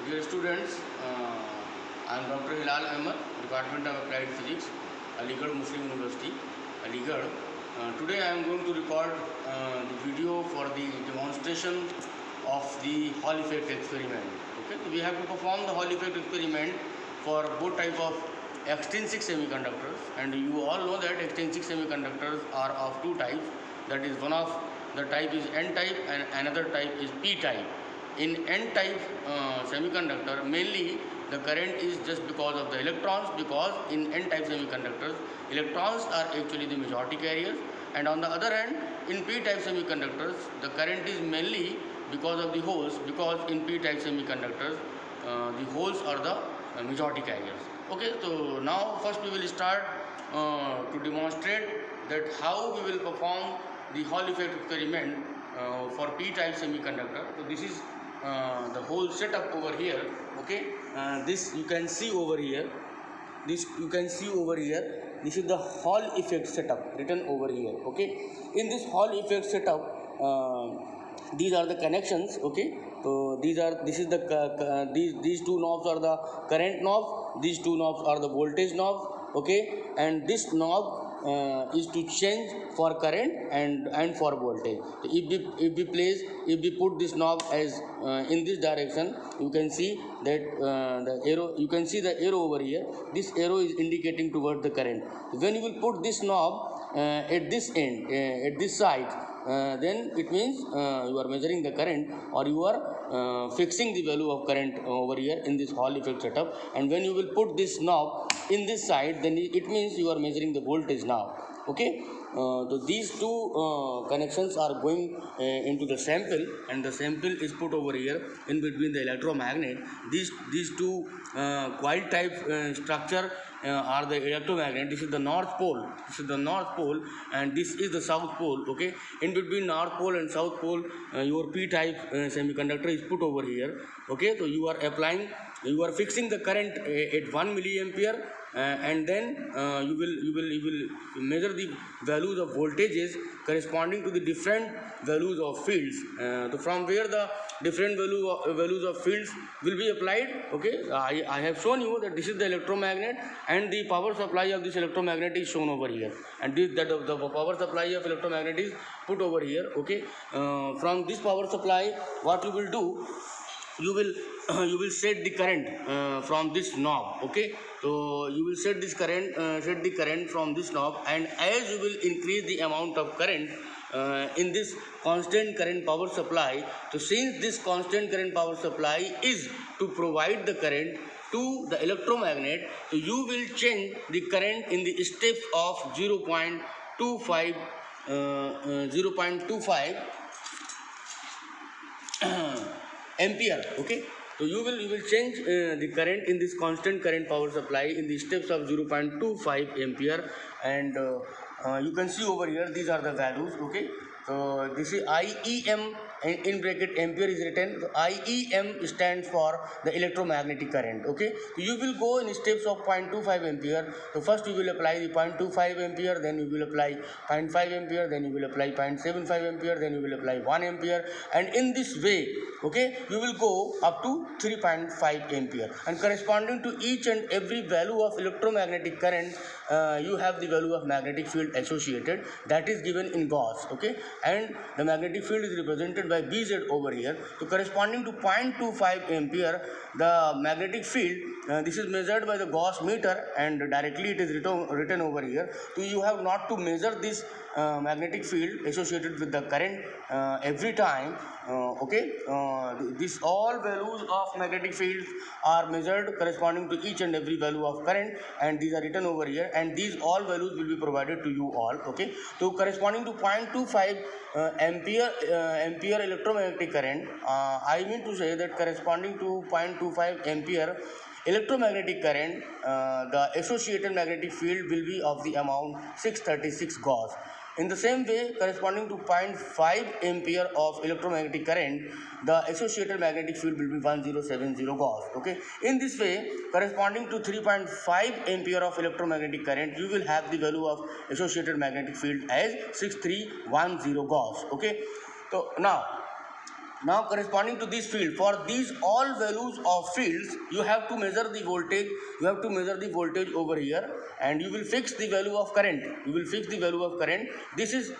Dear students, I am Dr. Hilal Ahmed, Department of Applied Physics, Aligarh Muslim University, Aligarh. Today I am going to record the video for the demonstration of the Hall effect experiment. Okay, so we have to perform the Hall effect experiment for both types of extrinsic semiconductors, and you all know that extrinsic semiconductors are of two types. That is, one of the type is N type and another type is P type. In N-type semiconductor, mainly the current is just because of the electrons, because in N-type semiconductors, electrons are actually the majority carriers, and on the other hand, in P-type semiconductors, the current is mainly because of the holes, because in P-type semiconductors, the holes are the majority carriers. Okay, so now first we will start to demonstrate that how we will perform the Hall effect experiment for P-type semiconductor. So this is the whole setup over here. Okay, this you can see over here. This you can see over here. This is the Hall effect setup written over here. Okay, in this Hall effect setup, these are the connections. Okay, so this is the these two knobs are the current knobs. These two knobs are the voltage knobs. Okay, and this knob is to change for current and for voltage. So if we put this knob as in this direction, you can see that the arrow, you can see the arrow over here. This arrow is indicating towards the current. When you will put this knob at this end, at this side, then it means you are measuring the current, or you are fixing the value of current over here in this Hall effect setup. And when you will put this knob in this side, then it means you are measuring the voltage now. Okay, so these two connections are going into the sample, and the sample is put over here in between the electromagnet. These two coil type structure are the electromagnet. This is the north pole. This is the north pole, and this is the south pole. Okay, in between north pole and south pole, your P type semiconductor is put over here. Okay, so you are applying, you are fixing the current at 1 milliampere, and then you will measure the values of voltages corresponding to the different values of fields. So from where the different values of fields will be applied. Okay, I have shown you that this is the electromagnet, and the power supply of this electromagnet is shown over here, and the power supply of electromagnet is put over here. Okay, from this power supply, what you will do, you will you will set the current from this knob. Okay, so you will set this current, set the current from this knob, and as you will increase the amount of current in this constant current power supply, so since this constant current power supply is to provide the current to the electromagnet, so you will change the current in the steps of 0.25 ampere. Okay, so you will change the current in this constant current power supply in the steps of 0.25 ampere, and you can see over here these are the values. Okay, so this is IEM, in bracket ampere is written. So IEM stands for the electromagnetic current. Okay, so you will go in steps of 0.25 ampere. So first you will apply the 0.25 ampere, then you will apply 0.5 ampere, then you will apply 0.75 ampere, then you will apply 1 ampere, and in this way, okay, you will go up to 3.5 ampere, and corresponding to each and every value of electromagnetic current, you have the value of magnetic field associated, that is given in Gauss. Okay, and the magnetic field is represented by Bz over here. So corresponding to 0.25 ampere, the magnetic field, this is measured by the Gauss meter, and directly it is written over here. So you have not to measure this magnetic field associated with the current every time. Okay, this all values of magnetic fields are measured corresponding to each and every value of current, and these are written over here, and these all values will be provided to you all. Okay, so corresponding to 0.25 ampere electromagnetic current, I mean to say that corresponding to 0.25 ampere electromagnetic current, the associated magnetic field will be of the amount 636 Gauss. In the same way, corresponding to 0.5 ampere of electromagnetic current, the associated magnetic field will be 1070 Gauss. Okay, in this way, corresponding to 3.5 ampere of electromagnetic current, you will have the value of associated magnetic field as 6310 Gauss. Okay, so now Now corresponding to this field, for these all values of fields, you have to measure the voltage. You have to measure the voltage over here, and you will fix the value of current. You will fix the value of current. This is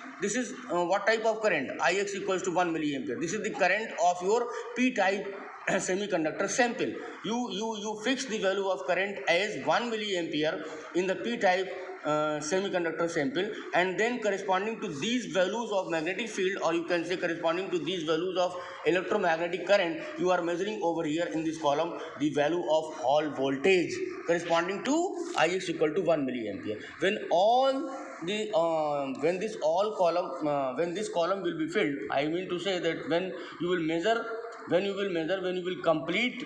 what type of current? Ix equals to 1 milliampere. This is the current of your p-type semiconductor sample. You fix the value of current as 1 milliampere in the p-type semiconductor sample, and then corresponding to these values of magnetic field, or you can say corresponding to these values of electromagnetic current, you are measuring over here in this column the value of Hall voltage corresponding to Ix equal to 1 milliampere. When this column will be filled, I mean to say that when you will complete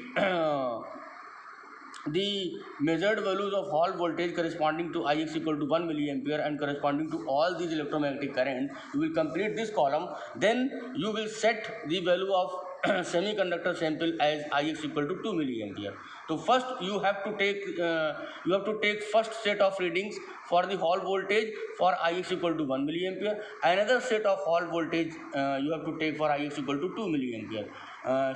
the measured values of Hall voltage corresponding to Ix equal to 1 milliampere and corresponding to all these electromagnetic current, you will complete this column. Then you will set the value of semiconductor sample as Ix equal to 2 milliampere. So first you have to take first set of readings for the Hall voltage for Ix equal to 1 milliampere. Another set of Hall voltage you have to take for Ix equal to 2 milliampere.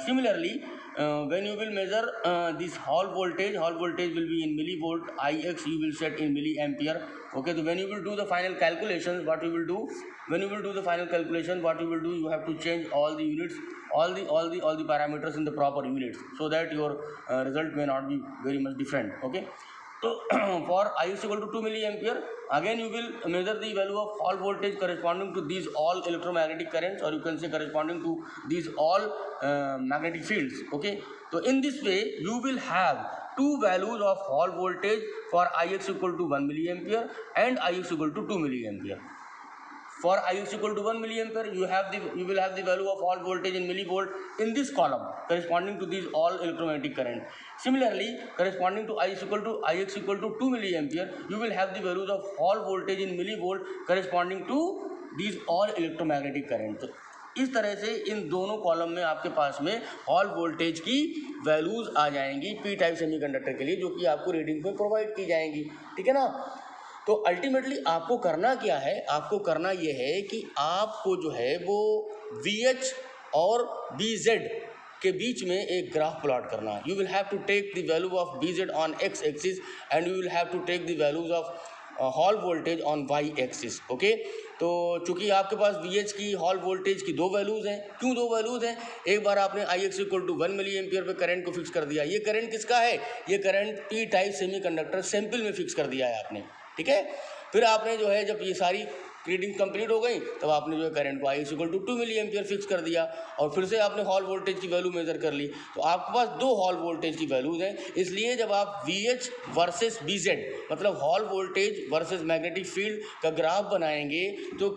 Similarly, when you will measure this Hall voltage will be in millivolt. Ix you will set in milliampere. Okay, so when you will do the final calculations, what you will do? When you will do the final calculation, what you will do? You have to change all the units, all the parameters in the proper units, so that your result may not be very much different. Okay. So for Ix equal to 2 milliampere, again you will measure the value of Hall voltage corresponding to these all electromagnetic currents, or you can say corresponding to these all magnetic fields. Okay, so in this way you will have two values of Hall voltage for Ix equal to 1 milliampere and Ix equal to 2 milliampere. For Ix equal to 1 milliampere, you will have the value of Hall voltage in millivolt in this column corresponding to these all electromagnetic current. Similarly, corresponding to Ix equal to 2 milliampere, you will have the values of Hall voltage in millivolt corresponding to these all electromagnetic current. इस तरह से इन दोनों column में आपके पास में hall voltage की values आ जाएंगी पी टाइप सेमीकंडक्टर के लिए, जो कि आपको रीडिंग में प्रोवाइड की जाएंगी. ठीक है ना. तो अल्टीमेटली आपको करना क्या है? आपको करना ये है कि आपको जो है वो VH और BZ के बीच में एक ग्राफ प्लॉट करना है. You will have to take the value of BZ on x axis and you will have to take the values of Hall voltage on y axis. Okay, तो चूंकि आपके पास VH की हॉल वोल्टेज की दो values हैं. क्यों दो वैल्यूज़ हैं? एक बार आपने Ix इक्वल टू 1 मिलीएम्पियर पे करंट को फिक्स कर दिया. ये करंट किसका है? ये current P type semiconductor sample में फिक्स कर दिया है आपने. ठीक है. फिर आपने जो है जब ये सारी रीडिंग कंप्लीट हो गई तब आपने जो है करंट को Ix equal to 2 milliampere fix कर दिया और फिर से आपने हॉल वोल्टेज की वैल्यू मेजर कर ली. तो आपके पास दो हॉल वोल्टेज की वैल्यूज़ हैं. इसलिए जब आप VH वर्सेस BZ मतलब hall voltage versus magnetic field का ग्राफ बनाएंगे तो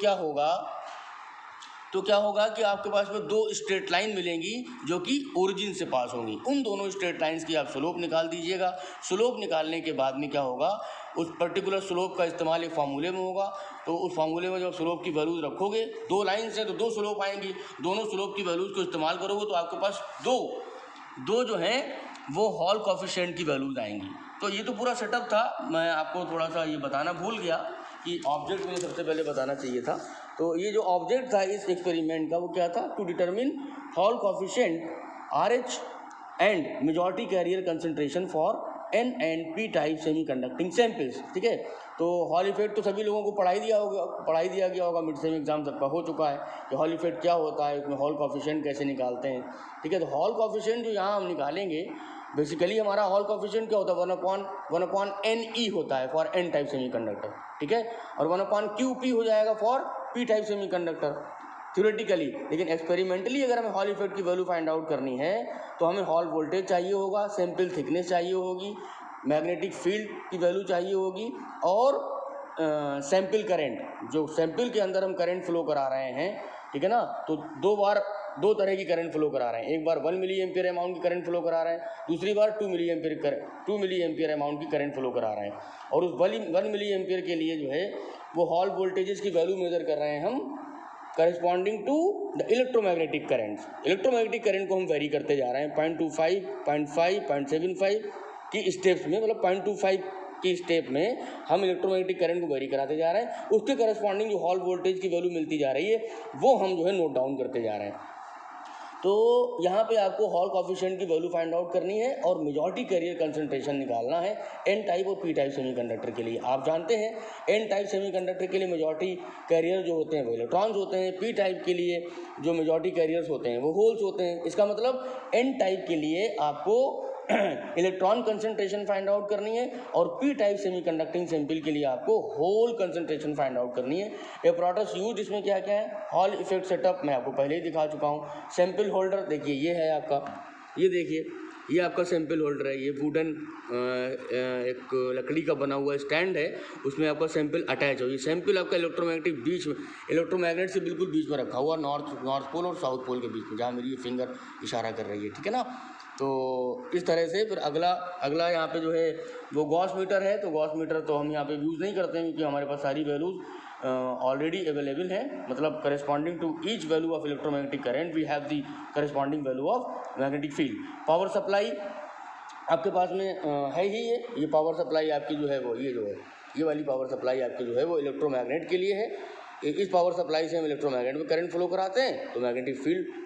क्या होगा कि आपके पास में दो स्ट्रेट लाइन मिलेंगी जो कि ओरिजिन से पास होंगी. उन दोनों स्ट्रेट लाइंस की आप स्लोप निकाल दीजिएगा. स्लोप निकालने के बाद में क्या होगा, उस पर्टिकुलर स्लोप का इस्तेमाल एक फार्मूले में होगा. तो उस फार्मूले में जब स्लोप की वैल्यूज रखोगे, दो लाइन्स हैं तो दो स्लोप आएंगी. दोनों स्लोप की वैल्यूज को इस्तेमाल करोगे तो आपके पास दो जो हैं वो हॉल कोफिशिएंट की वैल्यूज आएंगी. तो ये तो पूरा सेटअप था. मैं आपको थोड़ा सा ये बताना भूल गया कि ऑब्जेक्ट मुझे सबसे पहले बताना चाहिए था. तो ये जो ऑब्जेक्ट था इस एक्सपेरिमेंट का वो क्या था? To determine Hall coefficient RH and majority carrier concentration for N and P type semi conducting samples. ठीक है. तो हॉल इफेक्ट तो सभी लोगों को पढ़ाई दिया गया होगा. मिड सेम एग्जाम सबका हो चुका है कि हॉल इफेक्ट क्या होता है, उसमें हॉल कोफिशिएंट कैसे निकालते हैं. ठीक है. तो हॉल कोफिशिएंट जो यहाँ हम निकालेंगे, बेसिकली हमारा हॉल कोफिशिएंट क्या होता है? 1/NE होता है for N type semi conductor. ठीक है. और 1/QP हो जाएगा for P type semi conductor theoretically. लेकिन एक्सपेरिमेंटली अगर हमें हॉल इफेक्ट की वैल्यू फाइंड आउट करनी है तो हमें हॉल वोल्टेज चाहिए होगा, सैंपल थिकनेस चाहिए होगी, मैग्नेटिक फील्ड की वैल्यू चाहिए होगी और सैंपल करंट, जो सैंपल के अंदर हम करंट फ्लो करा रहे हैं. ठीक है ना. तो दो तरह की करंट फ्लो करा रहे हैं. एक बार 1 मिलीएम्पियर अमाउंट की करंट फ्लो करा रहे हैं, दूसरी बार 2 मिलीएम्पियर अमाउंट की करंट फ्लो करा रहे हैं. और उस 1 मिलीएम्पियर के लिए जो है वो हॉल वोल्टेजेस की वैल्यू मेजर कर रहे हैं हम corresponding to the electromagnetic currents. Electromagnetic current को हम वेरी करते जा रहे हैं 0.25, 0.5, 0.75 की स्टेप्स में, मतलब 0.25 की स्टेप में हम इलेक्ट्रोमैग्नेटिक करंट को वेरी कराते जा रहे हैं. उसके करस्पॉन्डिंग जो हॉल वोल्टेज की वैल्यू मिलती जा रही है वो हम जो है नोट डाउन करते जा रहे हैं. तो यहाँ पे आपको हॉल कोफिशिएंट की वैल्यू फाइंड आउट करनी है और मेजॉरिटी कैरियर कंसंट्रेशन निकालना है एन टाइप और पी टाइप सेमीकंडक्टर के लिए। आप जानते हैं एन टाइप सेमीकंडक्टर के लिए मेजॉरिटी कैरियर जो होते हैं वो इलेक्ट्रॉन्स होते हैं, पी टाइप के लिए जो मेजॉरिटी कैरियर्स होते हैं वो होल्स होते हैं। इसका मतलब एन टाइप के लिए आपको इलेक्ट्रॉन कंसंट्रेशन फाइंड आउट करनी है और पी टाइप सेमीकंडक्टिंग सैंपल के लिए आपको होल कंसंट्रेशन फाइंड आउट करनी है। अप्पैरेटस यूज इसमें क्या क्या है, हॉल इफेक्ट सेटअप मैं आपको पहले ही दिखा चुका हूँ। सैंपल होल्डर देखिए ये है आपका, ये देखिए ये आपका सैंपल होल्डर है, ये वुडन एक लकड़ी का बना हुआ स्टैंड है, उसमें आपका सैंपल अटैच हो। ये सैंपल आपका इलेक्ट्रोमैग्नेटिक बीच में, इलेक्ट्रोमैग्नेट से बिल्कुल बीच में रखा हुआ, नॉर्थ पोल और साउथ पोल के बीच में, जहाँ मेरी ये फिंगर इशारा कर रही है, ठीक है ना। तो इस तरह से फिर अगला यहाँ पे जो है वो गॉस मीटर है। तो गॉस मीटर तो हम यहाँ पे यूज़ नहीं करते हैं क्योंकि हमारे पास सारी वैल्यूज़ ऑलरेडी अवेलेबल है, मतलब corresponding to each value of electromagnetic current we have the corresponding value of magnetic field. Power supply आपके पास में है ही ये पावर सप्लाई आपकी जो है वो ये वाली पावर सप्लाई आपकी जो है वो इलेक्ट्रोमैग्नेट के लिए है। इस पावर सप्लाई से हम इलेक्ट्रोमैग्नेट में करंट फ्लो कराते हैं तो मैग्नेटिक फील्ड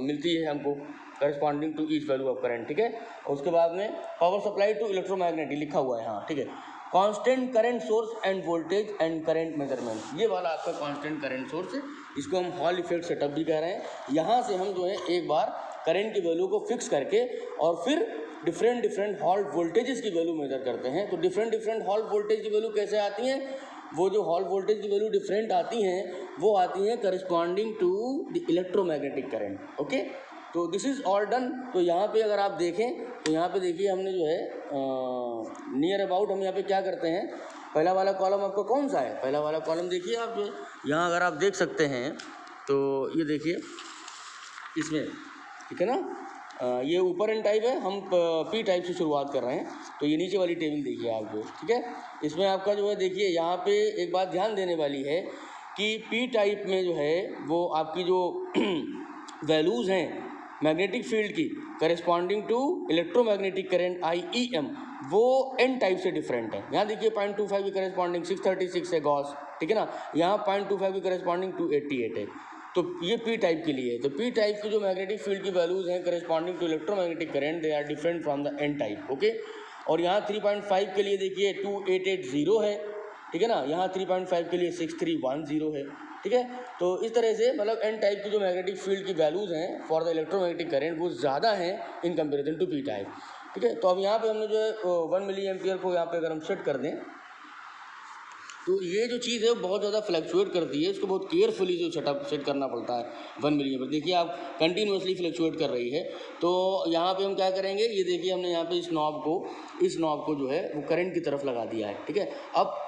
मिलती है हमको corresponding to each value of current, ठीक है। और उसके बाद में पावर सप्लाई टू इलेक्ट्रोमैग्नेट लिखा हुआ है, हाँ ठीक है। Constant current source end voltage and current measurement, ये वाला आपका कांस्टेंट करंट सोर्स है, इसको हम हॉल इफेक्ट सेटअप भी कह रहे हैं। यहाँ से हम जो है एक बार करंट की वैल्यू को फिक्स करके और फिर डिफरेंट हॉल वोल्टेजेस की वैल्यू मेजर करते हैं। तो डिफरेंट हॉल वोल्टेज की वैल्यू कैसे आती हैं, वो जो हॉल वोल्टेज की वैल्यू डिफरेंट आती हैं वो आती हैं corresponding to the electromagnetic current, okay. तो दिस इज़ ऑल डन। तो यहाँ पे अगर आप देखें तो यहाँ पे देखिए हमने जो है नियर अबाउट हम यहाँ पे क्या करते हैं, पहला वाला कॉलम आपका कौन सा है, पहला वाला कॉलम देखिए आप जो यहाँ अगर आप देख सकते हैं तो ये देखिए इसमें, ठीक है ना, ये ऊपर एन टाइप है, हम पी टाइप से शुरुआत कर रहे हैं। तो ये नीचे वाली टेबल देखिए आप जो, ठीक है, इसमें आपका जो है देखिए यहाँ पे एक बात ध्यान देने वाली है कि पी टाइप में जो है वो आपकी जो वैल्यूज़ हैं मैग्नेटिक फील्ड की corresponding to electromagnetic current IEM वो एन टाइप से डिफरेंट है। यहाँ देखिए 0.25 की करस्पॉन्डिंग 636 है गॉस, ठीक है ना, यहाँ 0.25 की करस्पॉन्डिंग 288 है। तो ये पी टाइप के लिए है। तो पी टाइप की जो मैग्नेटिक फील्ड की वैल्यूज़ हैं corresponding to electromagnetic current they are different from the N type, okay. और यहाँ 3.5 के लिए देखिए 2880 है, ठीक है ना, यहाँ 3.5 के लिए 6310 है, ठीक है। तो इस तरह से मतलब एन टाइप की जो मैग्नेटिक फील्ड की वैल्यूज़ हैं फॉर द इलेक्ट्रोमैग्नेटिक करंट वो ज़्यादा हैं in comparison to P type, ठीक है। तो अब यहाँ पे हमने जो है 1 मिली एम्पियर को यहाँ पे अगर हम सेट कर दें तो ये जो चीज़ है वो बहुत ज़्यादा फ्लक्चुएट करती है, इसको बहुत केयरफुली जो सेट करना पड़ता है 1 मिली एम्पियर। देखिए आप कंटिन्यूसली फ्लक्चुएट कर रही है। तो यहाँ पे हम क्या करेंगे, ये देखिए हमने यहाँ पे इस नॉब को जो है वो करंट की तरफ लगा दिया है, ठीक है। अब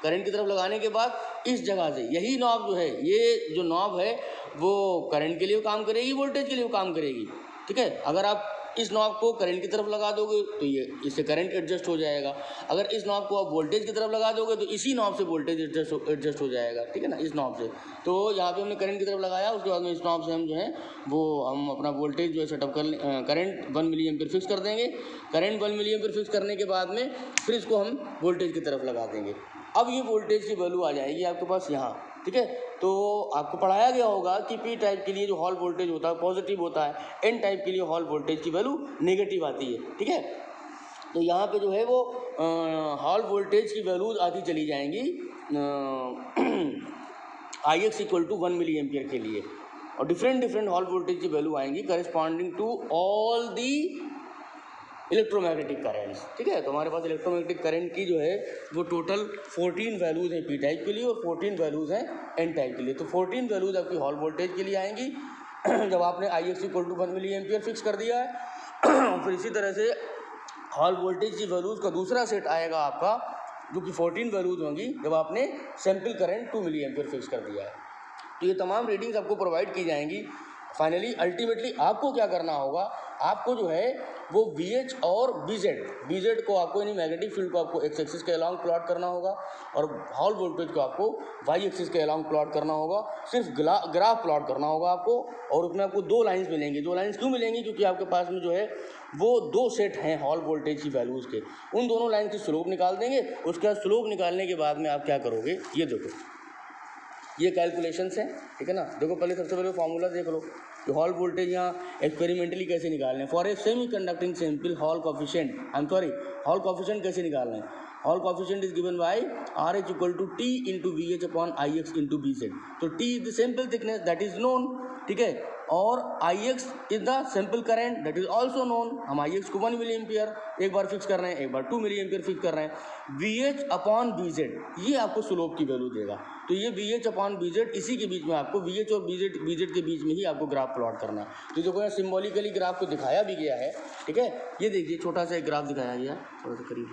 करंट की तरफ लगाने के बाद इस जगह से यही नॉब जो है, ये जो नॉब है वो करंट के लिए काम करेगी, वोल्टेज के लिए काम करेगी, ठीक है। अगर आप इस नॉब को करंट की तरफ लगा दोगे तो ये इससे करंट एडजस्ट हो जाएगा। अगर इस नॉब को आप वोल्टेज की तरफ लगा दोगे तो इसी नॉब से वोल्टेज एडजस्ट हो जाएगा, ठीक है ना, इस नॉब से। तो यहाँ पे हमने करंट की तरफ लगाया, उसके बाद में इस नॉब से हम जो है वो हम अपना वोल्टेज जो है सेटअप कर करंट 1 मिली एम्पियर फिक्स कर देंगे। करंट 1 मिली एम्पियर फिक्स करने के बाद में फिर इसको हम वोल्टेज की तरफ लगा देंगे। अब ये वोल्टेज की वैल्यू आ जाएगी आपके पास यहाँ, ठीक है। तो आपको पढ़ाया गया होगा कि पी टाइप के लिए जो हॉल वोल्टेज होता है पॉजिटिव होता है, एन टाइप के लिए हॉल वोल्टेज की वैल्यू नेगेटिव आती है, ठीक है। तो यहाँ पे जो है वो हॉल वोल्टेज की वैल्यूज आती चली जाएंगी Ix = 1 मिली एम्पियर के लिए, और डिफरेंट हॉल वोल्टेज की वैल्यू आएंगी corresponding to all the electromagnetic currents, ठीक है। तो हमारे पास इलेक्ट्रोमैग्नेटिक करंट की जो है वो टोटल 14 वैल्यूज़ हैं पी टाइप के लिए और 14 वैल्यूज़ हैं एन टाइप के लिए। तो 14 वैल्यूज़ आपकी हॉल वोल्टेज के लिए आएंगी जब आपने Ix = 1 मिली एम्पियर फिक्स कर दिया है। फिर इसी तरह से हॉल वोल्टेज की वैल्यूज़ का दूसरा सेट आएगा आपका, जो कि 14 वैल्यूज़ होंगी जब आपने सैम्पल करंट 2 मिली एम्पियर फिक्स कर दिया है। तो ये तमाम रीडिंग्स आपको प्रोवाइड की जाएंगी। फाइनली अल्टीमेटली आपको क्या करना होगा, आपको जो है वो VH और BZ को आपको यानी मैग्नेटिक फील्ड को आपको एक्स एक्सिस के अलॉन्ग प्लॉट करना होगा और हॉल वोल्टेज को आपको वाई एक्सिस के अलॉन्ग प्लॉट करना होगा। सिर्फ ग्राफ प्लॉट करना होगा आपको, और उसमें आपको 2 लाइन्स मिलेंगी। 2 लाइन्स क्यों मिलेंगी, क्योंकि आपके पास में जो है वो 2 सेट हैं हॉल वोल्टेज की वैल्यूज़ के। उन दोनों लाइन की स्लोप निकाल देंगे। उसके बाद स्लोप निकालने के बाद में आप क्या करोगे, ये देखो ये कैलकुलेशंस हैं, ठीक है ना। देखो पहले सबसे पहले फॉर्मूला देख लो कि हॉल वोल्टेज यहाँ एक्सपेरिमेंटली कैसे निकालना है। For a semi conducting sample Hall coefficient कैसे निकालना है। Hall coefficient is given by RH equal to T into VH upon IX into BZ। तो T is the sample thickness that is known, ठीक है, और IX is the sample current that is also known. हम IX को 1 milli ampere एक बार fix कर रहे हैं, एक बार 2 मिली एम्पियर फिक्स कर रहे हैं। VH अपॉन BZ ये आपको स्लोप की वैल्यू देगा। तो ये VH अपॉन BZ, इसी के बीच में आपको VH और BZ के बीच में ही आपको ग्राफ प्लॉट करना है। तो देखो यहाँ सिम्बॉलिकली ग्राफ को दिखाया भी गया है, ठीक है। ये देखिए छोटा सा एक ग्राफ दिखाया गया, थोड़ा सा करीब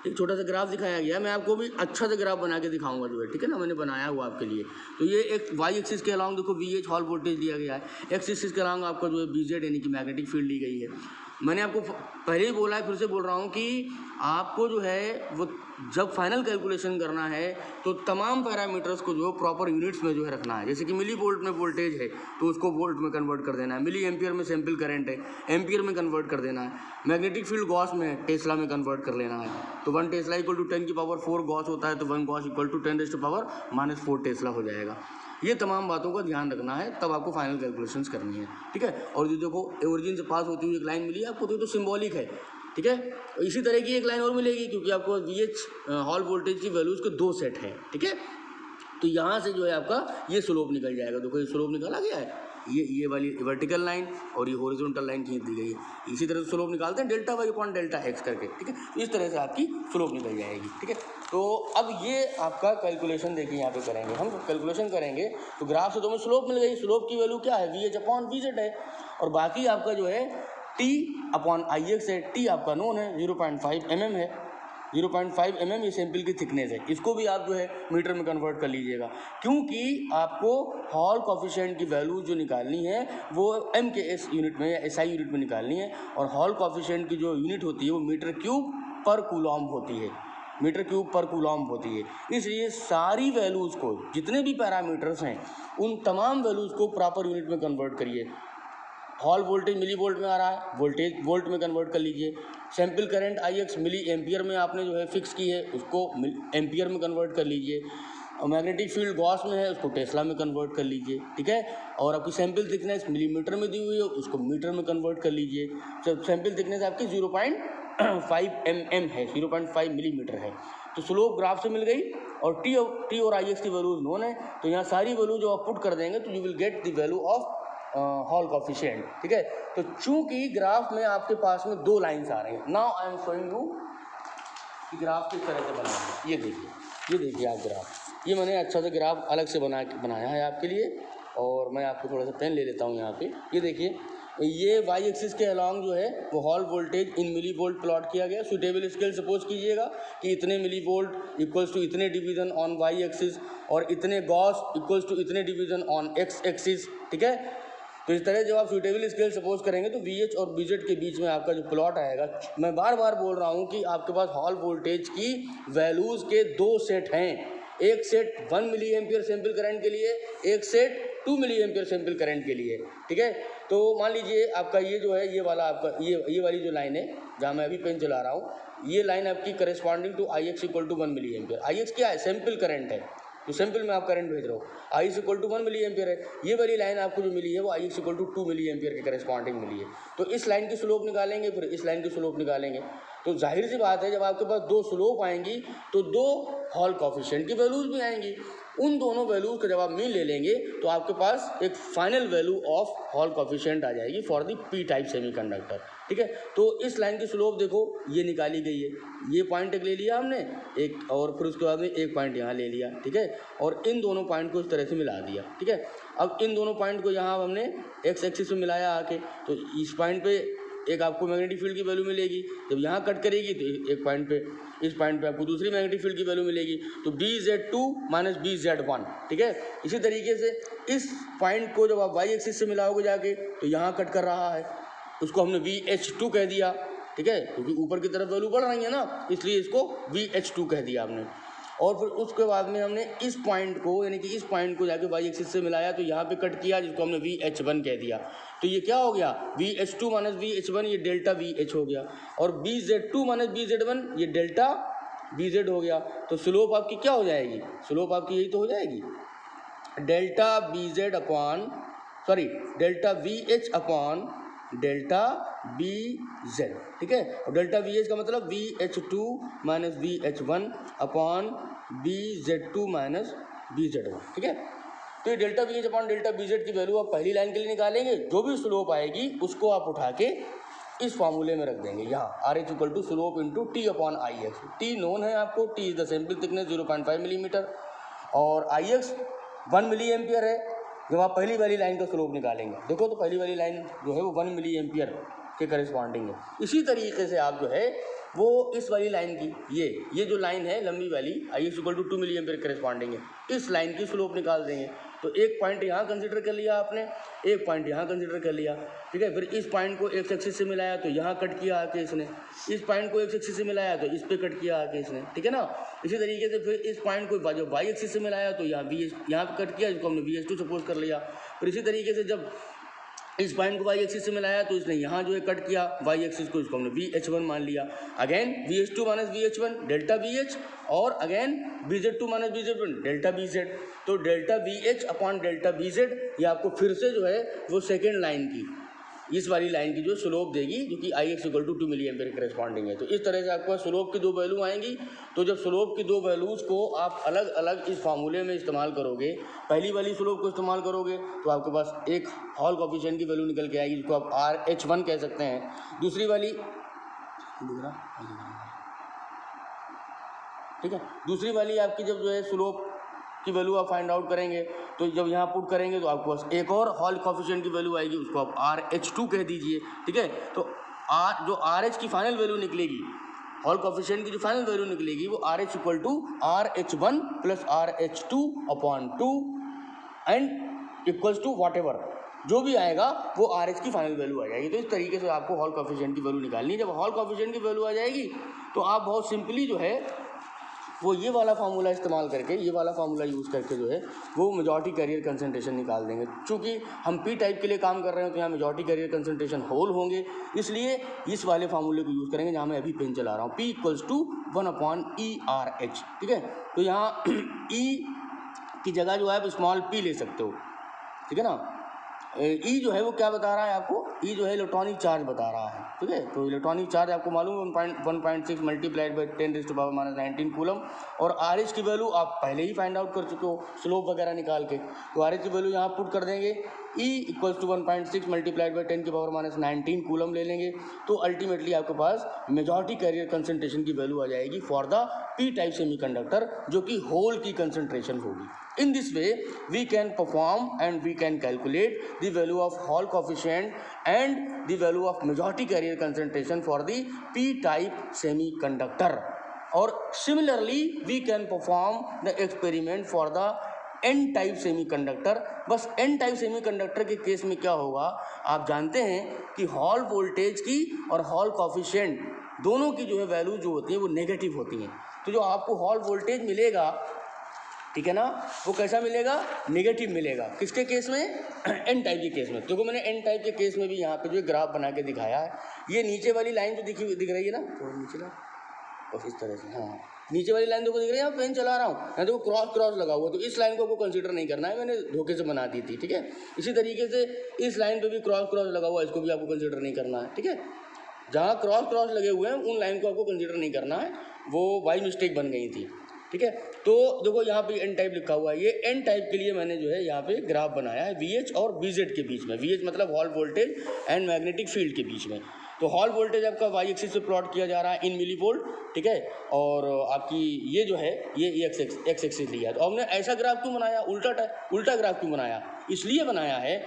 एक छोटा सा ग्राफ दिखाया गया। मैं आपको भी अच्छा सा ग्राफ बना के दिखाऊंगा जो है, ठीक है ना, मैंने बनाया हुआ आपके लिए। तो ये एक वाई एक्सिस के अलॉन्ग देखो VH हॉल वोल्टेज दिया गया है, एक्स एक्सिस के अलॉन्ग आपका जो है BZ यानी कि मैग्नेटिक फील्ड ली गई है। मैंने आपको पहले ही बोला है, फिर से बोल रहा हूँ कि आपको जो है वो जब फाइनल कैलकुलेशन करना है तो तमाम पैरामीटर्स को जो प्रॉपर यूनिट्स में जो है रखना है। जैसे कि मिली वोल्ट में वोल्टेज है तो उसको वोल्ट में कन्वर्ट कर देना है, मिली एम्पियर में सैंपल करंट है एम्पियर में कन्वर्ट कर देना है, मैग्नेटिक फील्ड गॉस में टेस्ला में कन्वर्ट कर लेना है। तो 1 टेस्ला इक्वल टू 10 की पावर 4 गॉस होता है, तो 1 गॉस इक्वल टू 10⁻⁻4 टेस्ला हो जाएगा। ये तमाम बातों का ध्यान रखना है, तब आपको फाइनल कैलकुलेशंस करनी है, ठीक है। और जो देखो ओरिजिन से पास होती हुई एक लाइन मिली है आपको, तो सिंबॉलिक है, ठीक है। इसी तरह की एक लाइन और मिलेगी क्योंकि आपको VH हॉल वोल्टेज की वैल्यूज के 2 सेट हैं, ठीक है। तो यहाँ से जो है आपका ये स्लोप निकल जाएगा। देखो ये स्लोप निकाला गया है, ये वाली वर्टिकल लाइन और ये हॉरिजॉन्टल लाइन खींच दी गई है। इसी तरह से स्लोप निकालते हैं delta Y upon delta X करके, ठीक है। तो इस तरह से आपकी स्लोप निकल जाएगी, ठीक है। तो अब ये आपका कैलकुलेशन देखिए यहाँ पे करेंगे हम, कैलकुलेशन करेंगे तो ग्राफ से तो हमें स्लोप मिल गई। स्लोप की वैल्यू क्या है, VH अपॉन BZ है, और बाकी आपका जो है T अपॉन IX है। T आपका नोन है, 0.5 mm है, 0.5 mm ये सैंपल की थिकनेस है। इसको भी आप जो है मीटर में कन्वर्ट कर लीजिएगा, क्योंकि आपको हॉल कोफिशिएंट की वैल्यू जो निकालनी है वो MKS यूनिट में या SI यूनिट में निकालनी है, और हॉल कोफिशिएंट की जो यूनिट होती है वो मीटर क्यूब पर कूलॉम्ब होती है, मीटर क्यूब पर कूलॉम्ब होती है। इसलिए सारी वैल्यूज़ को, जितने भी पैरामीटर्स हैं उन तमाम वैल्यूज़ को प्रॉपर यूनिट में कन्वर्ट करिए। हॉल वोल्टेज मिली वोल्ट में आ रहा है, वोल्टेज वोल्ट में कन्वर्ट कर लीजिए। Sample current IX milli ampere में आपने जो है फिक्स की है, उसको एम्पियर में कन्वर्ट कर लीजिए। और मैग्नेटिक फील्ड गॉस में है, उसको टेस्ला में कन्वर्ट कर लीजिए, ठीक है। और आपकी सैंपल थिकनेस मिलीमीटर में दी हुई है, उसको मीटर में कन्वर्ट कर लीजिए। तो सैंपल थिकनेस आपकी 0.5 mm है, 0.5 मिलीमीटर है। तो स्लोप ग्राफ से मिल गई, और T और IX की वैल्यूज नोन है। तो यहाँ सारी वैल्यू जो आप पुट कर देंगे तो you will get the value of Hall coefficient, ठीक है। तो चूंकि ग्राफ में आपके पास में 2 लाइन्स आ रही हैं, now I am showing you कि ग्राफ किस तरह से बनाना है। ये देखिए आप ग्राफ, ये मैंने अच्छा सा ग्राफ अलग से बनाया है आपके लिए, और मैं आपको थोड़ा सा पेन ले लेता हूँ यहाँ पे। ये देखिए, ये वाई एक्सिस के अलॉन्ग जो है वो हॉल वोल्टेज इन मिली वोल्ट प्लॉट किया गया। सुटेबल स्केल सपोज कीजिएगा कि इतने मिली वोल्ट इक्वल्स टू इतने डिवीजन ऑन वाई एक्सिस, और इतने गॉस इक्वल्स टू इतने डिवीजन ऑन एक्स एक्सिस, ठीक है। तो इस तरह जब आप सुटेबल स्केल सपोज करेंगे तो VH और BZ के बीच में आपका जो प्लॉट आएगा, मैं बार बार बोल रहा हूँ कि आपके पास हॉल वोल्टेज की वैल्यूज़ के 2 सेट हैं। एक सेट 1 मिली एम्पियर सैंपल करंट के लिए, एक सेट 2 मिली एम्पियर सैंपल करंट के लिए, ठीक है। तो मान लीजिए आपका ये जो है, ये वाला आपका ये वाली जो लाइन है जहाँ मैं अभी पेन चला रहा हूँ, ये लाइन आपकी corresponding to IX equal to 1 milli ampere. IX क्या है, सैंपल करंट है, तो सैंपल में आप करंट भेज रहे हो। IX equal to 1 milli ampere है। ये वाली लाइन आपको जो मिली है वो IX equal to 2 milli ampere के करस्पॉन्डिंग मिली है। तो इस लाइन की स्लोप निकालेंगे, फिर इस लाइन की स्लोप निकालेंगे। तो जाहिर सी बात है, जब आपके पास 2 स्लोप आएंगी तो 2 हॉल कोफिशिएंट की वैल्यूज भी आएंगी। उन दोनों वैल्यूज का जब आप मीन ले लेंगे तो आपके पास एक final value of Hall coefficient आ जाएगी for the P type semiconductor, ठीक है। तो इस लाइन की स्लोप देखो ये निकाली गई है, ये पॉइंट एक ले लिया हमने एक, और फिर उसके बाद में एक पॉइंट यहाँ ले लिया, ठीक है। और इन दोनों पॉइंट को इस तरह से मिला दिया, ठीक है। अब इन दोनों पॉइंट को यहाँ हमने एक्स एक्सिस में मिलाया आके, तो इस पॉइंट पे एक आपको मैग्नेटिक फील्ड की वैल्यू मिलेगी। जब यहाँ कट करेगी तो एक पॉइंट पे, इस पॉइंट पे आपको दूसरी मैग्नेटिक फील्ड की वैल्यू मिलेगी, तो BZ2 माइनस BZ1, ठीक है। इसी तरीके से इस पॉइंट को जब आप वाई एक्सिस से मिलाओगे जाके तो यहाँ कट कर रहा है, उसको हमने VH2 कह दिया, ठीक है, क्योंकि ऊपर की तरफ वैल्यू बढ़ रही है ना, इसलिए इसको VH2 कह दिया हमने। और फिर उसके बाद में हमने इस पॉइंट को, यानी कि इस पॉइंट को जाके वाई एक्सिस से मिलाया, तो यहाँ पे कट किया, जिसको हमने VH1 कह दिया। तो ये क्या हो गया, VH2 माइनस VH1, ये डेल्टा VH हो गया, और BZ2 माइनस BZ1, ये डेल्टा BZ हो गया। तो स्लोप आपकी क्या हो जाएगी, स्लोप आपकी यही तो हो जाएगी, delta B Z upon delta V H upon delta B Z, ठीक है। और डेल्टा वी एच का मतलब V H two minus V H one upon B Z two minus B Z one, ठीक है। तो ये delta V H upon delta B Z की वैल्यू आप पहली लाइन के लिए निकालेंगे, जो भी स्लोप आएगी उसको आप उठा के इस फॉर्मूले में रख देंगे यहाँ, R H equal to slope into T upon I X. T known है आपको, T is the sample thickness 0.5 millimetre और आई एक्स 1 मिली एम्पियर है। जब आप पहली वाली लाइन का स्लोप निकालेंगे, देखो तो पहली वाली लाइन जो है वो 1 मिली एम्पियर के करेस्पॉन्डिंग है। इसी तरीके से आप जो है वो इस वाली लाइन की ये जो लाइन है लंबी वाली, I X equal to 2 milli ampere corresponding है, इस लाइन की स्लोप निकाल देंगे। तो एक पॉइंट यहाँ कंसिडर कर लिया आपने, एक पॉइंट यहाँ कंसिडर कर लिया, ठीक है। फिर इस पॉइंट को एक्स एक्सिस से मिलाया तो यहाँ कट किया आके इसने, इस पॉइंट को एक्स एक्सिस से मिलाया तो इस पे कट किया आके इसने, ठीक है ना। इसी तरीके से फिर इस पॉइंट को जब वाई एक्सिस से मिलाया तो यहाँ यहाँ पे कट किया, इसको हमने वी एच टू सपोज कर लिया। फिर इसी तरीके से जब इस पॉइंट को वाई एक्सिस से मिलाया तो इसने यहाँ जो है कट किया वाई एक्सिस को, इसको हमने वी एच वन मान लिया। Again V H two minus V H one delta V H, और again B Z two minus B Z one delta B Z. तो delta V H upon delta B Z ये आपको फिर से जो है वो सेकेंड लाइन की, इस वाली लाइन की जो स्लोप देगी, जो कि I X equal to 2 milli ampere corresponding है। तो इस तरह से आपको स्लोप की दो वैल्यू आएंगी। तो जब स्लोप की दो वैल्यूज़ को आप अलग अलग इस फार्मूले में इस्तेमाल करोगे, पहली वाली स्लोप को इस्तेमाल करोगे तो आपके पास एक हॉल कोफिशिएंट की वैल्यू निकल के आएगी, जिसको आप आर एच वन कह सकते हैं। दूसरी वाली ठीक है, दूसरी वाली आपकी जब जो है स्लोप की वैल्यू आप फाइंड आउट करेंगे, तो जब यहाँ पुट करेंगे तो आपको पास एक और हॉल कोफिशिएंट की वैल्यू आएगी, उसको आप आर एच टू कह दीजिए, ठीक है। तो जो आर एच की फाइनल वैल्यू निकलेगी, हॉल कोफिशिएंट की जो फाइनल वैल्यू निकलेगी वो R H equal to R H one plus R H two upon two and equals to whatever जो भी आएगा वो आर एच की फाइनल वैल्यू आ जाएगी। तो इस तरीके से आपको हॉल कोफिशिएंट की वैल्यू निकालनी है। जब हॉल कोफिशिएंट की वैल्यू आ जाएगी तो आप बहुत सिंपली जो है वो ये वाला फार्मूला इस्तेमाल करके, ये वाला फार्मूला यूज़ करके जो है वो मेजॉरिटी कैरियर कंसंट्रेशन निकाल देंगे। चूँकि हम पी टाइप के लिए काम कर रहे हैं तो यहाँ मेजॉरिटी कैरियर कंसंट्रेशन होल होंगे, इसलिए इस वाले फार्मूले को यूज़ करेंगे जहाँ मैं अभी पेन चला रहा हूँ, P इक्वल्स टू 1/ERH, ठीक है। तो यहाँ E की जगह जो है आप स्मॉल p ले सकते हो, ठीक है ना। ई जो है वो क्या बता रहा है आपको, ई जो है इलेक्ट्रॉनिक चार्ज बता रहा है, ठीक है। तो इलेक्ट्रॉनिक चार्ज आपको मालूम है 1.6 मल्टीप्लाइड बाई 10⁻⁻19 कूलम, और आर एच की वैल्यू आप पहले ही फाइंड आउट कर चुके हो स्लोप वगैरह निकाल के। तो आर एच की वैल्यू यहाँ पुट कर देंगे, E equals to 1.6 multiplied by 10⁻⁻19 coulomb ले लेंगे। तो अल्टीमेटली आपके पास मेजॉरिटी कैरियर कंसंट्रेशन की वैल्यू आ जाएगी for the P type semiconductor, जो कि होल की कंसंट्रेशन होगी। In this way, we can perform and we can calculate the value of Hall coefficient and the value of majority carrier concentration for the p-type semiconductor. Or similarly, we can perform the experiment for the n-type semiconductor. बस n-type semiconductor के case में क्या होगा, आप जानते हैं कि hall voltage की और हॉल कोफिशिएंट दोनों की जो है वैल्यू जो होती है वो नेगेटिव होती हैं। तो जो आपको हॉल वोल्टेज मिलेगा, ठीक है ना, वो कैसा मिलेगा, नेगेटिव मिलेगा। किसके केस में, एन टाइप के केस में। देखो मैंने एन टाइप के केस में भी यहाँ पे जो ग्राफ बना के दिखाया है, ये नीचे वाली लाइन जो दिख रही है ना, तो नीचे ना बस इस तरह से, हाँ नीचे वाली लाइन देखो दिख रही है, यहाँ पेन चला रहा हूँ, यहाँ देखो क्रॉस लगा हुआ, तो इस लाइन को आपको कंसीडर नहीं करना है, मैंने धोखे से बना दी थी, ठीक है। इसी तरीके से इस लाइन पे भी क्रॉस लगा हुआ है, इसको भी आपको कंसीडर नहीं करना है, ठीक है। जहाँ क्रॉस लगे हुए हैं उन लाइन को आपको कंसीडर नहीं करना है, वो बाई मिस्टेक बन गई थी, ठीक है। तो देखो यहाँ पे एन टाइप लिखा हुआ है, ये एन टाइप के लिए मैंने जो है यहाँ पे ग्राफ बनाया है वी एच और बी जेड के बीच में। वी एच मतलब hall voltage and magnetic field के बीच में। तो हॉल वोल्टेज आपका वाई एक्सिस से प्लॉट किया जा रहा है इन मिली वोल्ट, ठीक है। और आपकी ये जो है ये एक्स एक्सिस लिया है। तो हमने ऐसा ग्राफ क्यों बनाया, उल्टा ग्राफ क्यों बनाया, इसलिए बनाया है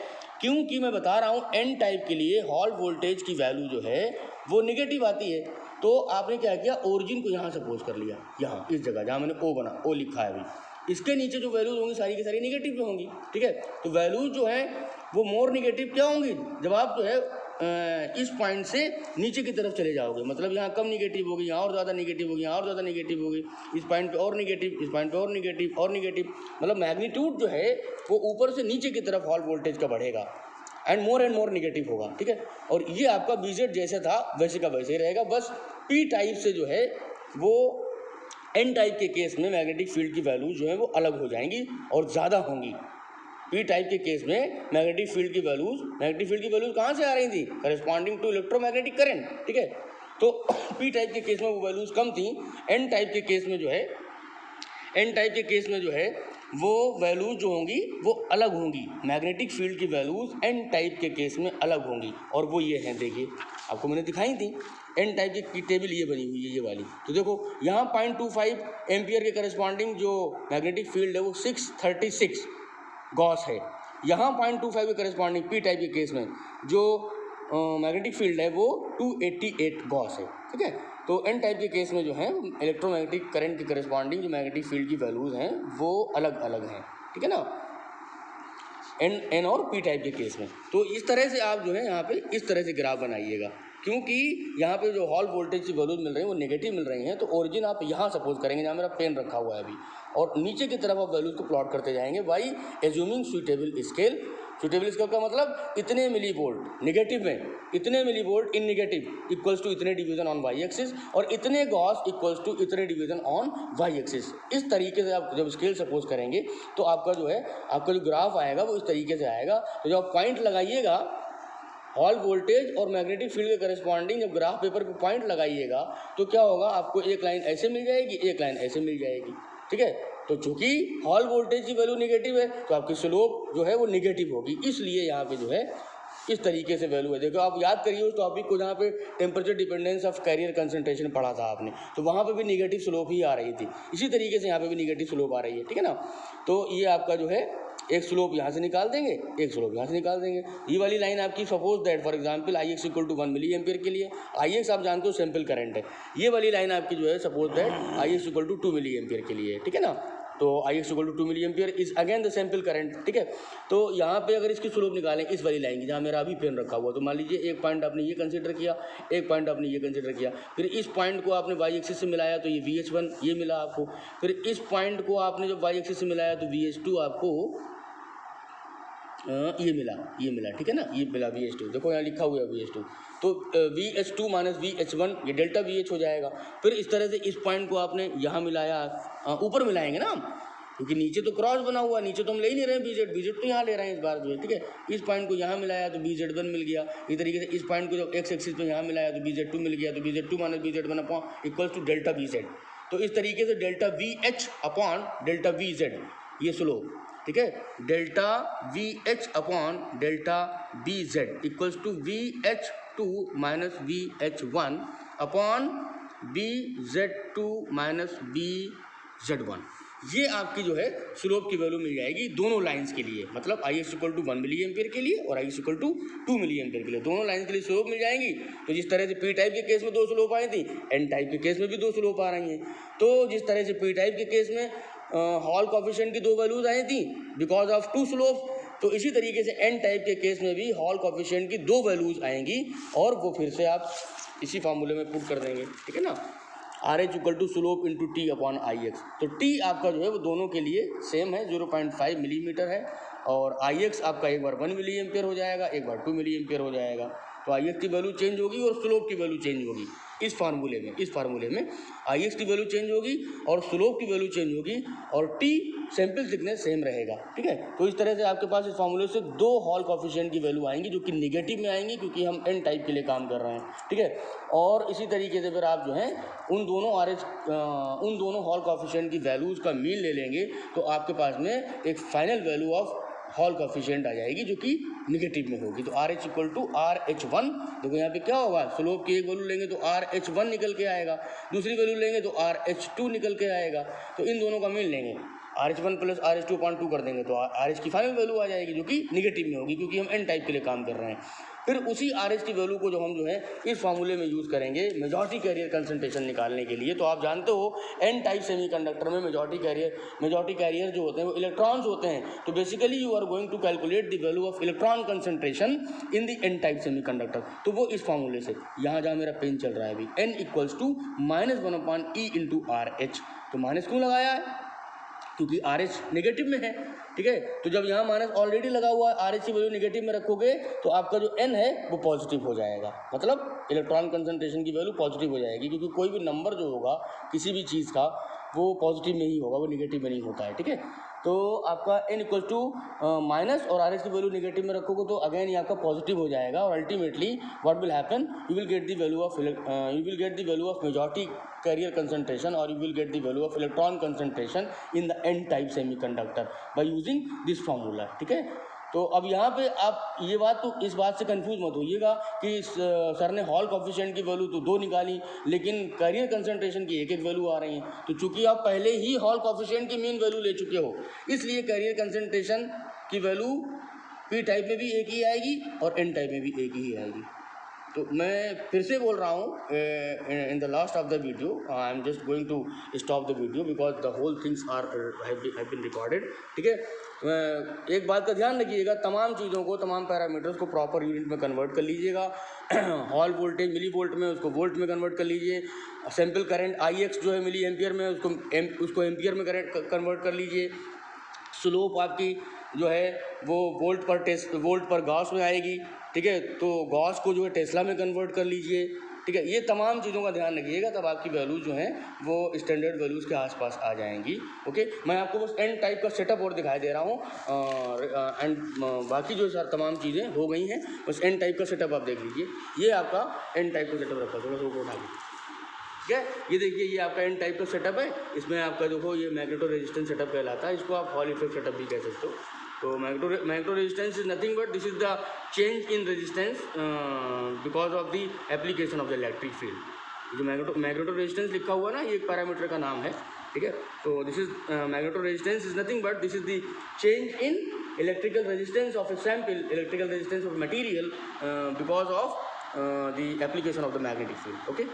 क्योंकि मैं बता रहा हूँ एन टाइप के लिए हॉल वोल्टेज की वैल्यू जो है वो निगेटिव आती है। तो आपने क्या किया, ओरिजिन को यहाँ सपोज कर लिया, यहाँ इस जगह जहाँ मैंने ओ लिखा है अभी, इसके नीचे जो वैल्यूज होंगी सारी की सारी निगेटिव में होंगी, ठीक है। तो वैल्यूज जो है वो मोर निगेटिव क्या होंगी, जब आप जो है इस पॉइंट से नीचे की तरफ चले जाओगे, मतलब यहाँ कम निगेटिव होगी, यहाँ और ज़्यादा निगेटिव होगी, यहाँ और ज़्यादा निगेटिव होगी, इस पॉइंट पे और निगेटिव, इस पॉइंट पे और निगेटिव और निगेटिव, मतलब मैग्नीट्यूड जो है वो ऊपर से नीचे की तरफ हॉल वोल्टेज का बढ़ेगा एंड मोर निगेटिव होगा, ठीक है। और ये आपका बीजेड जैसे था वैसे का वैसे ही रहेगा, बस पी टाइप से जो है वो एन टाइप के केस में मैग्नेटिक फील्ड की वैल्यू जो है वो अलग हो जाएंगी और ज़्यादा होंगी, पी टाइप के केस में मैग्नेटिक फील्ड की वैल्यूज कहाँ से आ रही थी? करस्पॉन्डिंग टू इलेक्ट्रोमैग्नेटिक करंट, ठीक है। तो पी टाइप के केस में वो वैल्यूज कम थी। एन टाइप के केस में जो है वो वैल्यूज जो होंगी वो अलग होंगी। मैग्नेटिक फील्ड की वैल्यूज एन टाइप के केस में अलग होंगी, और वो ये हैं, देखिए आपको मैंने दिखाई थी। एन टाइप की टेबल ये बनी हुई है, ये वाली। तो देखो यहाँ 0.25 एम्पियर के करस्पॉन्डिंग जो मैग्नेटिक फील्ड है वो 636 गॉस है। यहाँ 0.25 के करस्पॉन्डिंग पी टाइप के केस में जो मैग्नेटिक फील्ड है वो 288 गॉस है, ठीक है। तो एन टाइप के केस में जो है इलेक्ट्रोमैग्नेटिक करंट के करस्पॉन्डिंग जो मैग्नेटिक फील्ड की वैल्यूज हैं वो अलग अलग हैं, ठीक है ना, एन और पी टाइप के केस में। तो इस तरह से आप जो है यहाँ पे इस तरह से ग्राफ बनाइएगा, क्योंकि यहाँ पे जो हॉल वोल्टेज की वैल्यूज मिल रही हैं वो नेगेटिव मिल रही हैं। तो ओरिजिन आप यहाँ सपोज करेंगे, जहाँ मेरा पेन रखा हुआ है अभी, और नीचे की तरफ आप वैल्यूज को प्लॉट करते जाएंगे by assuming suitable scale. Suitable scale का मतलब इतने मिली वोल्ट नेगेटिव में, इतने milli volt in negative equals to इतने डिवीजन ऑन वाई एक्सिस, और इतने गॉस इक्वल्स टू इतने डिवीजन ऑन वाई एक्सिस। इस तरीके से आप जब स्केल सपोज करेंगे तो आपका जो ग्राफ आएगा वो इस तरीके से आएगा। तो जब आप पॉइंट लगाइएगा हॉल वोल्टेज और मैग्नेटिक फील्ड के करस्पॉन्डिंग, जब ग्राफ पेपर पे पॉइंट लगाइएगा तो क्या होगा, आपको एक लाइन ऐसे मिल जाएगी, एक लाइन ऐसे मिल जाएगी, ठीक है। तो चूंकि हॉल वोल्टेज की वैल्यू नेगेटिव है तो आपकी स्लोप जो है वो नेगेटिव होगी, इसलिए यहाँ पे जो है इस तरीके से वैल्यू है। देखो आप याद करिए उस टॉपिक को जहाँ पे temperature dependence of carrier concentration पढ़ा था आपने, तो वहाँ पे भी नेगेटिव स्लोप ही आ रही थी। इसी तरीके से यहाँ पे भी नेगेटिव स्लोप आ रही है, ठीक है ना। तो ये आपका जो है एक स्लोप यहाँ से निकाल देंगे, एक स्लोप यहाँ से निकाल देंगे। ये वाली लाइन आपकी suppose that for example I X equal to 1 milli ampere के लिए, आई एक्स आप जानते हो सैंपल करंट है। ये वाली लाइन आपकी जो है suppose that I X equal to 2 milli ampere के लिए, ठीक है ना। तो I X equal to 2 milli ampere is again the sample current, ठीक है। तो यहाँ पे अगर इसकी स्लोप निकालें इस वाली लाइन की, जहाँ मेरा अभी पेन रखा हुआ, तो मान लीजिए एक पॉइंट आपने ये कंसिडर किया, एक पॉइंट आपने ये कंसिडर किया, फिर इस पॉइंट को आपने वाई एक्सिस से मिलाया तो ये VH1 ये मिला आपको, फिर इस पॉइंट को आपने जब वाई एक्सिस से मिलाया तो VH2 आपको ये मिला, ठीक है ना, ये मिला VH2। देखो यहाँ लिखा हुआ है VH2, तो VH2 माइनस VH1 ये डेल्टा VH हो जाएगा। फिर इस तरह से इस पॉइंट को आपने यहाँ मिलाया, ऊपर मिलाएंगे ना, क्योंकि नीचे तो क्रॉस बना हुआ है, नीचे तो हम ले ही नहीं रहे हैं BZ तो यहाँ ले रहे हैं इस बार जो है, ठीक है। इस पॉइंट को यहाँ मिलाया तो BZ1 मिल गया। इस तरीके से इस पॉइंट को जब एक्स एक्सिस पे यहाँ मिलाया तो BZ2 मिल गया, तो BZ2 minus BZ1 upon equals to delta VZ। तो इस तरीके से delta VH upon delta VZ ये स्लोप, ठीक है, delta VH upon delta BZ equals to VH2 minus VH1 upon BZ2 minus BZ1। ये आपकी जो है स्लोप की वैल्यू मिल जाएगी दोनों लाइंस के लिए, मतलब I X equal to 1 milli ampere के लिए और I X equal to 2 milli ampere के लिए, दोनों लाइंस के लिए स्लोप मिल जाएंगी। तो जिस तरह से पी टाइप के केस में 2 स्लोप आई थी, एन टाइप के केस में भी 2 स्लोप आ रही हैं। तो जिस तरह से पी टाइप के केस में हॉल कोएफिशिएंट की 2 वैल्यूज आई थी बिकॉज ऑफ 2 स्लोप, तो इसी तरीके से एन टाइप के केस में भी हॉल कोएफिशिएंट की 2 वैल्यूज आएंगी, और वो फिर से आप इसी फार्मूले में पुट कर देंगे, ठीक है ना। R H equal to slope into T upon I X. तो टी आपका जो है वो दोनों के लिए सेम है, 0.5 मिलीमीटर है, और आई एक्स आपका एक बार 1 मिली एम्पियर हो जाएगा, एक बार 2 मिली एम्पियर हो जाएगा। तो आई एक्स की वैल्यू चेंज होगी और स्लोप की वैल्यू चेंज होगी। इस फार्मूले में आई एक्स की वैल्यू चेंज होगी और स्लोप की वैल्यू चेंज होगी, और टी सैंपल थिकनेस सेम रहेगा, ठीक है। तो इस तरह से आपके पास इस फार्मूले से 2 हॉल कोएफिशिएंट की वैल्यू आएंगी जो कि नेगेटिव में आएंगी, क्योंकि हम एन टाइप के लिए काम कर रहे हैं, ठीक है। और इसी तरीके से फिर आप जो है उन दोनों हॉल कोएफिशिएंट की वैल्यूज़ का मीन ले लेंगे, तो आपके पास में एक final value of Hall coefficient आ जाएगी जो कि नेगेटिव में होगी। तो R H equal to RH1, देखो यहाँ पे क्या होगा, स्लोप की एक वैल्यू लेंगे तो RH1 निकल के आएगा, दूसरी वैल्यू लेंगे तो RH2 निकल के आएगा। तो इन दोनों का मीन लेंगे, RH1 प्लस RH2 अपॉन 2 कर देंगे तो RH की फाइनल वैल्यू आ जाएगी जो कि नेगेटिव में होगी, क्योंकि हम एन टाइप के लिए काम कर रहे हैं। फिर उसी RH की वैल्यू को हम जो है इस फार्मूले में यूज़ करेंगे मेजॉरिटी कैरियर कंसंट्रेशन निकालने के लिए। तो आप जानते हो एन टाइप सेमीकंडक्टर में मेजॉरिटी कैरियर जो होते हैं वो इलेक्ट्रॉन्स होते हैं। तो basically you are going to calculate the value of electron concentration in the N type semiconductor. तो वो इस फार्मूले से, यहाँ जहाँ मेरा पेन चल रहा है अभी, n equals to -1/e into RH। तो माइनस क्यों लगाया है, क्योंकि RH नेगेटिव में है, ठीक है। तो जब यहाँ माइनस ऑलरेडी लगा हुआ है, आर एच की वैल्यू निगेटिव में रखोगे तो आपका जो एन है वो पॉजिटिव हो जाएगा, मतलब इलेक्ट्रॉन कंसंट्रेशन की वैल्यू पॉजिटिव हो जाएगी, क्योंकि कोई भी नंबर जो होगा किसी भी चीज़ का वो पॉजिटिव में ही होगा, वो निगेटिव में नहीं होता है, ठीक है। तो आपका n इक्वल टू माइनस और आर एच की वैल्यू निगेटिव में रखोगे तो अगेन ये आपका पॉजिटिव हो जाएगा, और ultimately what will happen, you will get the value of majority carrier concentration, or you will get the value of electron concentration in the n type semiconductor by using this formula, ठीक है। तो अब यहाँ पे आप ये बात, तो इस बात से कंफ्यूज मत होइएगा कि सर ने हॉल कोफिशिएंट की वैल्यू तो 2 निकाली, लेकिन कैरियर कंसंट्रेशन की एक एक वैल्यू आ रही है। तो चूंकि आप पहले ही हॉल कोफिशिएंट की मीन वैल्यू ले चुके हो, इसलिए कैरियर कंसंट्रेशन की वैल्यू पी टाइप में भी एक ही आएगी और एन टाइप में भी एक ही आएगी। तो मैं फिर से बोल रहा हूँ, in the last of the video I am just going to stop the video because the whole things are have been recorded, ठीक है। एक बात का ध्यान रखिएगा, तमाम चीज़ों को, तमाम पैरामीटर्स को प्रॉपर यूनिट में कन्वर्ट कर लीजिएगा। हॉल वोल्टेज मिली वोल्ट में, उसको वोल्ट में कन्वर्ट कर लीजिए। सैम्पल करंट IX जो है मिली एम्पियर में, उसको एम्पियर में कन्वर्ट कर लीजिए। स्लोप आपकी जो है वो वोल्ट पर गॉस में आएगी, ठीक है। तो गॉस को जो है टेस्ला में कन्वर्ट कर लीजिए, ठीक है। ये तमाम चीज़ों का ध्यान रखिएगा, तब आपकी वैल्यूज जो हैं वो स्टैंडर्ड वैल्यूज़ के आसपास आ जाएंगी, ओके। मैं आपको बस एन टाइप का सेटअप और दिखाई दे रहा हूँ, एंड बाकी जो सर तमाम चीज़ें हो गई हैं, बस एन टाइप का सेटअप आप देख लीजिए। ये आपका एन टाइप का सेटअप रखा, थोड़ा सा ऊपर उठा लीजिए, ठीक है। ये देखिए, ये आपका एन टाइप का सेटअप है। इसमें आपका देखो ये मैग्नेटो रेजिस्टेंस सेटअप कहलाता है, इसको आप हॉल इफेक्ट सेटअप भी कह सकते हो। तो magneto resistance is nothing but this is the change in resistance because of the application of the electric field. जो मैग्नेटो रेजिस्टेंस लिखा हुआ है ना, ये एक पैरामीटर का नाम है, ठीक है। तो this is magneto resistance is nothing but this is the change in electrical resistance of A sample, electrical resistance of material because of the application of the magnetic field, okay.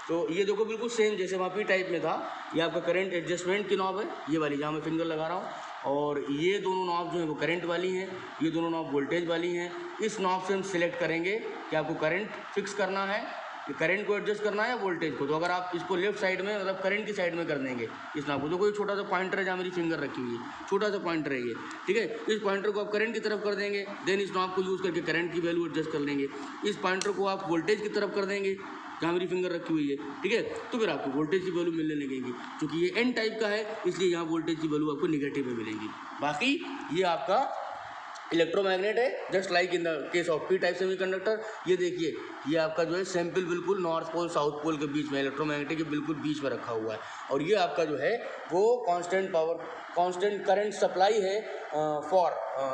तो ये देखो बिल्कुल सेम जैसे वहाँ P type में था, ये आपका करंट एडजस्टमेंट की नॉब है, ये वाली जहाँ मैं फिंगर लगा रहा हूँ, और ये दोनों नॉब जो है वो करंट वाली हैं, ये दोनों नॉब वोल्टेज वाली हैं। इस नॉब से हम सिलेक्ट करेंगे कि आपको करंट फिक्स करना है, करंट को एडजस्ट करना है या वोल्टेज को। तो अगर आप इसको लेफ्ट साइड में, मतलब करंट की साइड में कर देंगे इस नॉब को, तो कोई छोटा सा पॉइंटर है जहाँ मेरी फिंगर रखी हुई है, छोटा सा पॉइंटर है ये, ठीक है। इस पॉइंटर को आप करंट की तरफ कर देंगे, देन इस नॉब को यूज़ करके करंट की वैल्यू एडजस्ट कर लेंगे। इस पॉइंटर को आप वोल्टेज की तरफ कर देंगे जहाँ मेरी फिंगर रखी हुई है, ठीक है। तो फिर आपको वोल्टेज की वैल्यू मिलने लगेगी। क्योंकि ये एन टाइप का है, इसलिए यहाँ वोल्टेज की वैल्यू आपको निगेटिव में मिलेंगी। बाकी ये आपका इलेक्ट्रोमैग्नेट है, just like in the case of P type semiconductor. ये देखिए, ये आपका जो है सैंपल बिल्कुल नॉर्थ पोल साउथ पोल के बीच में, इलेक्ट्रोमैग्नेटिक के बिल्कुल बीच में रखा हुआ है, और ये आपका जो है वो कांस्टेंट करंट सप्लाई है फॉर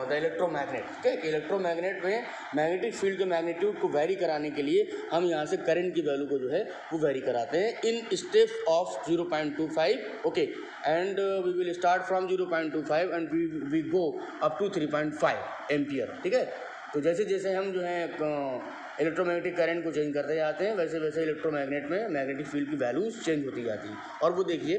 द इलेक्ट्रोमैग्नेट, ठीक है। इलेक्ट्रोमैग्नेट में मैग्नेटिक फील्ड के मैग्नीट्यूड को वेरी कराने के लिए हम यहाँ से करंट की वैल्यू को जो है वो वेरी कराते हैं in steps of 0.25, okay. And we will start from 0.25 and we go up to 3.5 ampere, ठीक है। तो जैसे जैसे हम जो है इलेक्ट्रोमैग्नेटिक करंट को चेंज करते जाते हैं, वैसे वैसे इलेक्ट्रोमैग्नेट में मैग्नेटिक फील्ड की वैल्यूज चेंज होती जाती हैं। और वो देखिए,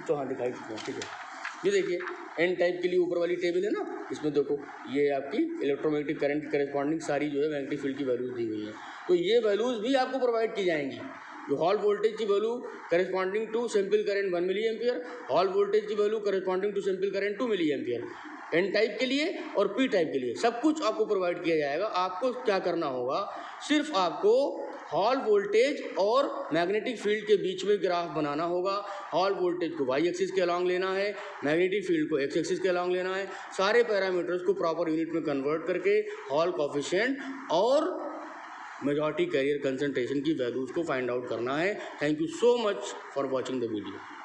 तो हाँ दिखाई देते हैं, ठीक है। ये देखिए एन टाइप के लिए ऊपर वाली टेबल है ना, इसमें देखो ये आपकी इलेक्ट्रोमैग्नेटिक करंट की करेस्पॉन्डिंग सारी जो है मैग्नेटिक फील्ड की वैल्यूज दी हुई है। तो ये वैल्यूज़ भी आपको प्रोवाइड की जाएंगी। जो हॉल वोल्टेज की value corresponding to sample current 1 milli ampere, Hall voltage की value corresponding to sample current 2 milli ampere, N type के लिए और पी टाइप के लिए सब कुछ आपको प्रोवाइड किया जाएगा। आपको क्या करना होगा, सिर्फ आपको हॉल वोल्टेज और मैग्नेटिक फील्ड के बीच में ग्राफ बनाना होगा। हॉल वोल्टेज को वाई एक्सिस के अलॉन्ग लेना है, मैग्नेटिक फील्ड को एक्स एक्सिस के अलॉन्ग लेना है। सारे पैरामीटर्स को प्रॉपर यूनिट में कन्वर्ट करके हॉल कोफिशिएंट और मेजॉरिटी कैरियर कंसंट्रेशन की वैल्यूज़ को फाइंड आउट करना है। Thank you so much for watching the video.